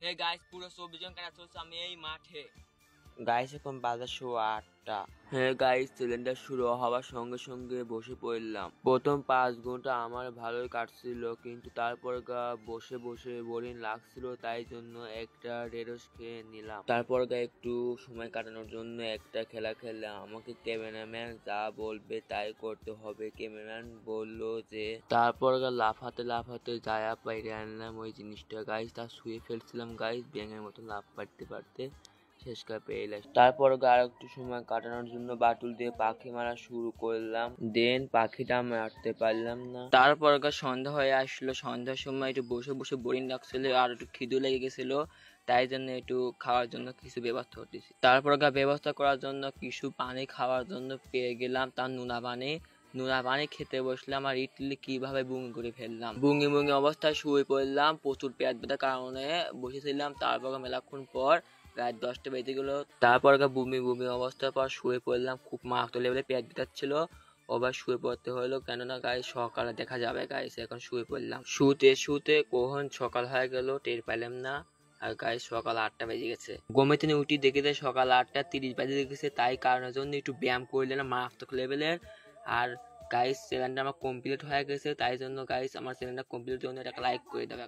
Hey guys, পুরো 24 জন cadre চলছে আমি এই মাঠে। গাইস এখন বাজে 8:15। হ্যাঁ গাইস, সিলিন্ডার শুরু হওয়ার সঙ্গে সঙ্গে বসে পড়লাম। প্রথম 5 ঘন্টা আমার ভালোই কাটছিল, কিন্তু তারপর বসে বসে বোরিং লাগছিল, তাই জন্য একটা ঢেঁড়স খেয়ে নিলাম। তারপর একটু সময় কাটানোর জন্য একটা খেলা খেললাম। আমাকে ক্যামেরাম্যান যা বলবে তাই করতে হবে। ক্যামেরাম্যান বললো যে, তারপর লাফাতে লাফাতে যায়া পাইরে আনলাম ওই জিনিসটা। গাইস তা শুয়ে ফেলছিলাম গাইস, ব্যাঙের মতো লাফ পারতে পারতে শেষকার পেয়ে এলাম। তারপর আর একটু সময় কাটানোর জন্য বাটুল দিয়ে পাখি মারা শুরু করলাম। দেন পাখিটা মারতে পারলাম না। তারপর সন্ধ্যা হয়ে আসলো। সন্ধ্যার সময় একটু বসে বসে বোরিং লাগছিল আর একটু খিদে লেগে গেছিল, তাই জন্য একটু খাওয়ার জন্য কিছু ব্যবস্থা করতেছি। তারপর ব্যবস্থা করার জন্য কিছু পানি খাওয়ার জন্য পেয়ে গেলাম, তার নুনা পানি খেতে বসলাম আর ইডলি কিভাবে বুঙি করে ফেললাম। বুঙি অবস্থায় শুয়ে পড়লাম। প্রচুর পেট ব্যথার কারণে বসেছিলাম। তারপর মেলাক্ষণ পর রাত 10টা বেজে গেল। তারপর বমি অবস্থার পর শুয়ে পড়লাম। খুব মারাত্মক লেভেলে পেট ব্যথাচ্ছিল, আবার শুয়ে পড়তে হলো, কেননা গাইস সকালে দেখা যাবে। গাইস এখন শুয়ে পড়লাম। শুতে কখন সকাল হয়ে গেল টের পাইলাম না। আর গাইস সকাল 8টা বেজে গেছে। ঘুমে থেকে উঠি দেখে সকাল 8:30 বেজে গেছে। তাই কারণের জন্য একটু ব্যায়াম করলাম মারাত্মক লেভেলের। আর গাইস চ্যানেলটা আমার কমপ্লিট হয়ে গেছে, তাই জন্য গাইস আমার চ্যানেলটা কমপ্লিট জন্য একটা লাইক করে দেবে।